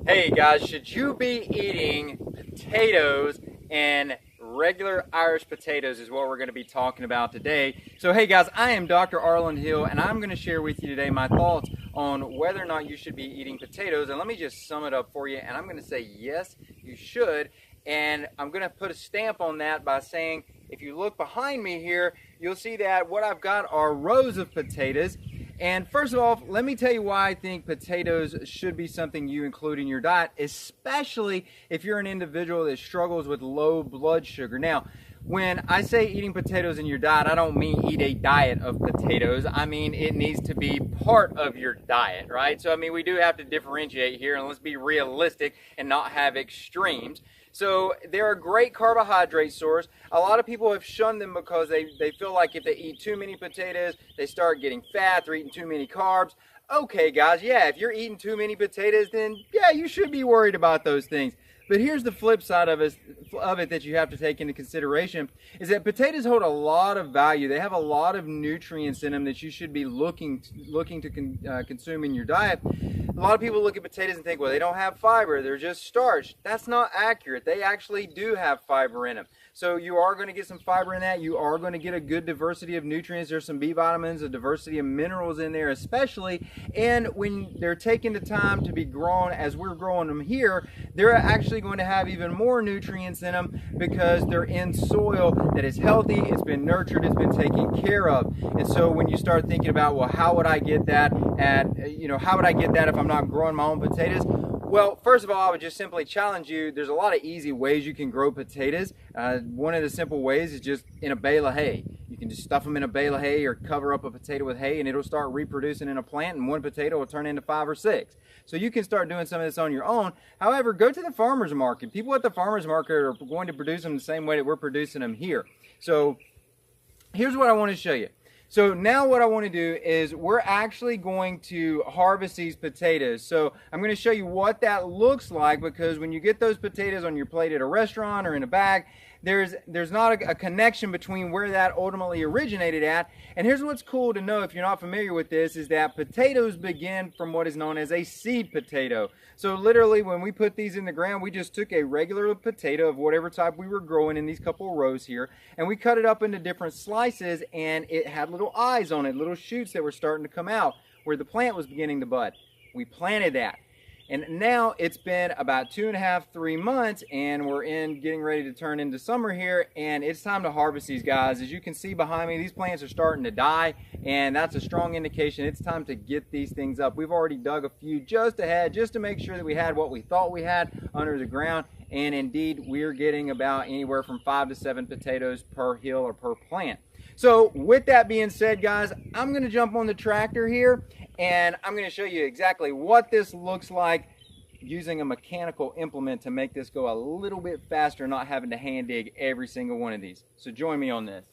Hey guys, should you be eating potatoes? And regular Irish potatoes is what we're going to be talking about today. So hey guys, I am Dr. Arland Hill, and I'm going to share with you today my thoughts on whether or not you should be eating potatoes. And let me just sum it up for you, and I'm going to say yes, you should. And I'm going to put a stamp on that by saying, if you look behind me here, you'll see that what I've got are rows of potatoes. And first of all, let me tell you why I think potatoes should be something you include in your diet, especially if you're an individual that struggles with low blood sugar. Now, when I say eating potatoes in your diet, I don't mean eat a diet of potatoes. I mean it needs to be part of your diet, right? So, I mean, we do have to differentiate here, and let's be realistic and not have extremes. So they're a great carbohydrate source. A lot of people have shunned them because they feel like if they eat too many potatoes, they start getting fat, they're eating too many carbs. Okay, guys, yeah, if you're eating too many potatoes, then yeah, you should be worried about those things. But here's the flip side of it that you have to take into consideration, is that potatoes hold a lot of value. They have a lot of nutrients in them that you should be looking to consume in your diet. A lot of people look at potatoes and think, well, they don't have fiber, they're just starch. That's not accurate. They actually do have fiber in them. So you are going to get some fiber in that. You are going to get a good diversity of nutrients. There's some B vitamins, a diversity of minerals in there especially. And when they're taking the time to be grown as we're growing them here, they're actually going to have even more nutrients in them because they're in soil that is healthy, it's been nurtured, it's been taken care of. And so when you start thinking about, well, how would I get that how would I get that if I'm not growing my own potatoes? Well, first of all, I would just simply challenge you. There's a lot of easy ways you can grow potatoes. One of the simple ways is just in a bale of hay. You can just stuff them in a bale of hay or cover up a potato with hay, and it'll start reproducing in a plant, and one potato will turn into 5 or 6. So you can start doing some of this on your own. However, go to the farmer's market. People at the farmer's market are going to produce them the same way that we're producing them here. So here's what I want to show you. So now what I want to do is we're actually going to harvest these potatoes. So I'm going to show you what that looks like, because when you get those potatoes on your plate at a restaurant or in a bag, there's not a connection between where that ultimately originated at. And here's what's cool to know if you're not familiar with this, is that potatoes begin from what is known as a seed potato. So literally when we put these in the ground, we just took a regular potato of whatever type we were growing in these couple of rows here, and we cut it up into different slices, and it had little eyes on it, little shoots that were starting to come out where the plant was beginning to bud. We planted that. And now it's been about 2.5, 3 months, and we're getting ready to turn into summer here, and it's time to harvest these guys. As you can see behind me, these plants are starting to die, and that's a strong indication it's time to get these things up. We've already dug a few just ahead, just to make sure that we had what we thought we had under the ground, and indeed we're getting about anywhere from 5 to 7 potatoes per hill or per plant. So with that being said, guys, I'm going to jump on the tractor here, and I'm going to show you exactly what this looks like using a mechanical implement to make this go a little bit faster, not having to hand dig every single one of these. So join me on this.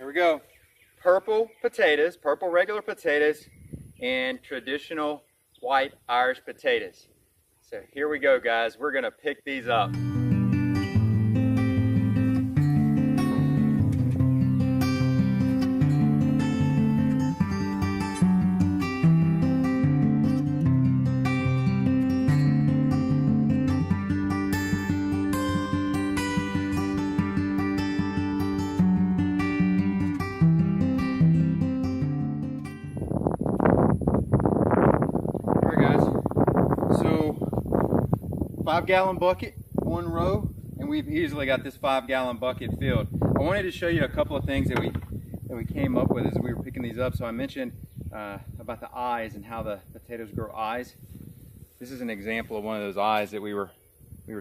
Here we go. Purple potatoes, purple regular potatoes, and traditional white Irish potatoes. So here we go, guys. We're gonna pick these up. All right, guys. So 5-gallon bucket, one row, and we've easily got this 5-gallon bucket filled. I wanted to show you a couple of things that we came up with as we were picking these up. So I mentioned about the eyes and how the potatoes grow eyes. This is an example of one of those eyes that we were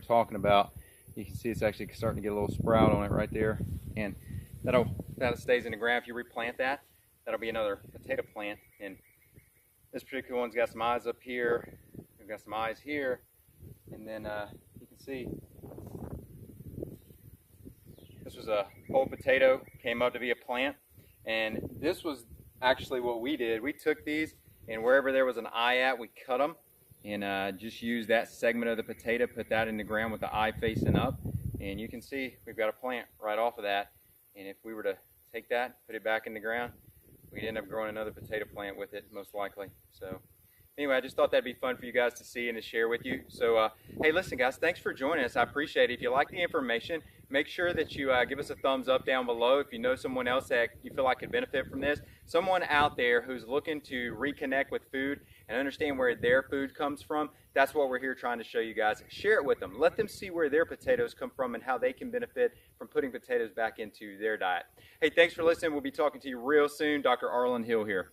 talking about. You can see it's actually starting to get a little sprout on it right there, and that stays in the ground. If you replant that, that'll be another potato plant. And this particular one's got some eyes up here. We've got some eyes here. And then you can see this was a whole potato, came up to be a plant. And this was actually what we did. We took these, and wherever there was an eye at, we cut them and just used that segment of the potato, put that in the ground with the eye facing up. And you can see we've got a plant right off of that. And if we were to take that, put it back in the ground, we'd end up growing another potato plant with it, most likely. So anyway, I just thought that'd be fun for you guys to see and to share with you. So, hey, listen, guys, thanks for joining us. I appreciate it. If you like the information, make sure that you give us a thumbs up down below. If you know someone else that you feel like could benefit from this, someone out there who's looking to reconnect with food and understand where their food comes from, that's what we're here trying to show you guys. Share it with them. Let them see where their potatoes come from and how they can benefit from putting potatoes back into their diet. Hey, thanks for listening. We'll be talking to you real soon. Dr. Arland Hill here.